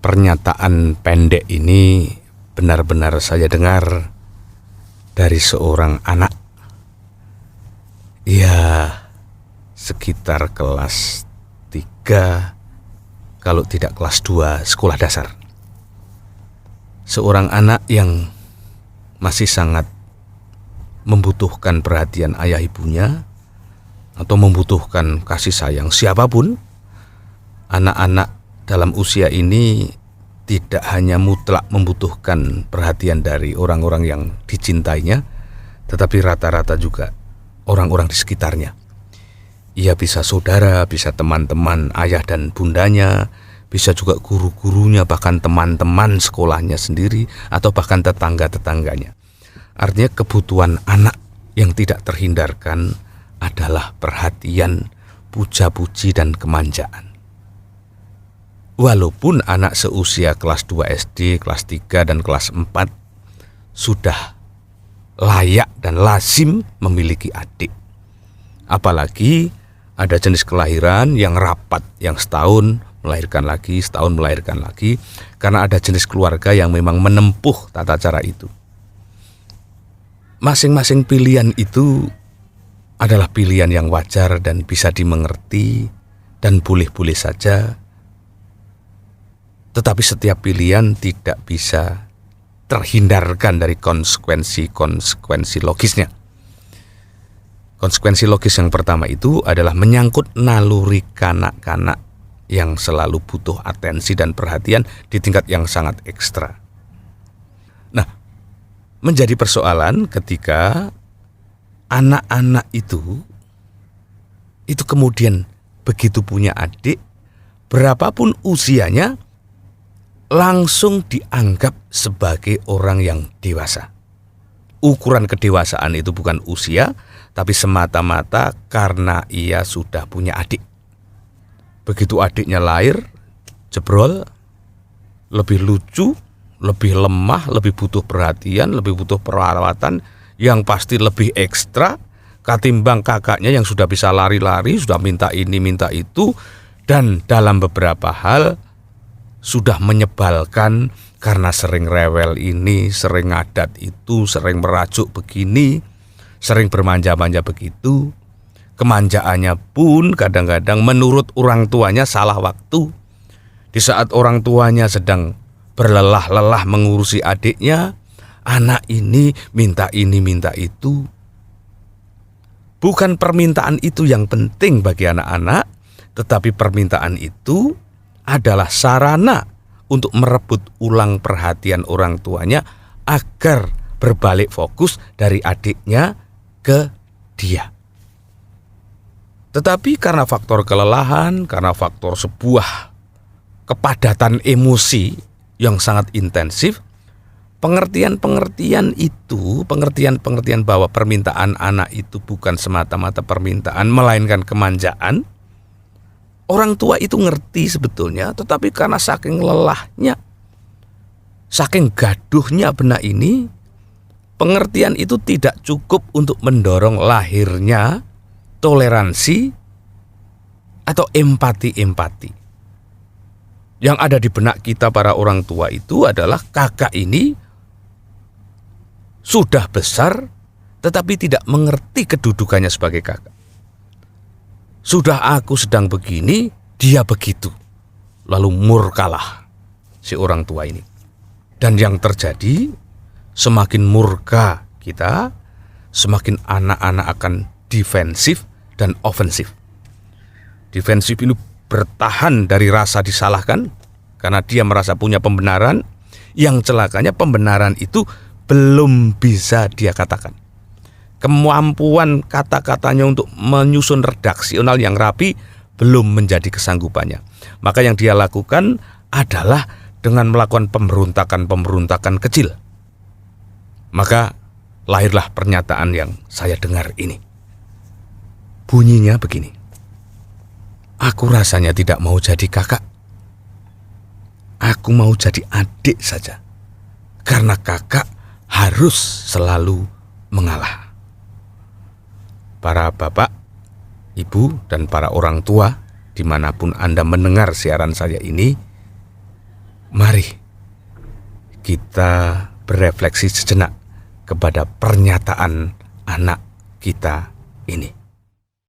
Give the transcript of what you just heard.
Pernyataan pendek ini benar-benar saya dengar dari seorang anak. Ya, sekitar kelas 3, kalau tidak kelas 2 sekolah dasar. Seorang anak yang masih sangat membutuhkan perhatian ayah ibunya atau membutuhkan kasih sayang siapapun. Anak-anak dalam usia ini tidak hanya mutlak membutuhkan perhatian dari orang-orang yang dicintainya, tetapi rata-rata juga orang-orang di sekitarnya. Ia bisa saudara, bisa teman-teman ayah dan bundanya, bisa juga guru-gurunya, bahkan teman-teman sekolahnya sendiri, atau bahkan tetangga-tetangganya. Artinya kebutuhan anak yang tidak terhindarkan adalah perhatian, puja-puji, dan kemanjaan. Walaupun anak seusia kelas 2 SD, kelas 3, dan kelas 4 sudah layak dan lazim memiliki adik. Apalagi ada jenis kelahiran yang rapat, yang setahun melahirkan lagi, setahun melahirkan lagi, karena ada jenis keluarga yang memang menempuh tata cara itu. Masing-masing pilihan itu adalah pilihan yang wajar dan bisa dimengerti dan boleh-boleh saja. Tetapi setiap pilihan tidak bisa terhindarkan dari konsekuensi logisnya. Konsekuensi logis yang pertama itu adalah menyangkut naluri kanak-kanak yang selalu butuh atensi dan perhatian di tingkat yang sangat ekstra. Nah, menjadi persoalan ketika anak-anak itu kemudian begitu punya adik, berapapun usianya, langsung dianggap sebagai orang yang dewasa. Ukuran kedewasaan itu bukan usia, tapi semata-mata karena ia sudah punya adik. Begitu adiknya lahir, jebrol, lebih lucu, lebih lemah, lebih butuh perhatian, lebih butuh perawatan, yang pasti lebih ekstra ketimbang kakaknya yang sudah bisa lari-lari, sudah minta ini, minta itu, dan dalam beberapa hal sudah menyebalkan karena sering rewel ini, sering ngadat itu, sering merajuk begini, sering bermanja-manja begitu. Kemanjaannya pun kadang-kadang menurut orang tuanya salah waktu. Di saat orang tuanya sedang berlelah-lelah mengurusi adiknya, anak ini minta itu. Bukan permintaan itu yang penting bagi anak-anak, tetapi permintaan itu adalah sarana untuk merebut ulang perhatian orang tuanya agar berbalik fokus dari adiknya ke dia. Tetapi karena faktor kelelahan, karena faktor sebuah kepadatan emosi yang sangat intensif, pengertian bahwa permintaan anak itu bukan semata-mata permintaan, melainkan kemanjaan. Orang tua itu ngerti sebetulnya, tetapi karena saking lelahnya, saking gaduhnya benak ini, pengertian itu tidak cukup untuk mendorong lahirnya toleransi atau empati. Yang ada di benak kita para orang tua itu adalah kakak ini sudah besar tetapi tidak mengerti kedudukannya sebagai kakak. Sudah aku sedang begini, dia begitu. Lalu murkalah si orang tua ini. Dan yang terjadi, semakin murka kita, semakin anak-anak akan defensif dan ofensif. Defensif ini bertahan dari rasa disalahkan, karena dia merasa punya pembenaran. Yang celakanya pembenaran itu belum bisa dia katakan. Kemampuan kata-katanya untuk menyusun redaksional yang rapi belum menjadi kesanggupannya. Maka yang dia lakukan adalah dengan melakukan pemberontakan kecil. Maka lahirlah pernyataan yang saya dengar ini. Bunyinya begini: aku rasanya tidak mau jadi kakak. Aku mau jadi adik saja. Karena kakak harus selalu mengalah. Para bapak, ibu, dan para orang tua, dimanapun Anda mendengar siaran saya ini, Mari kita berefleksi sejenak kepada pernyataan anak kita ini.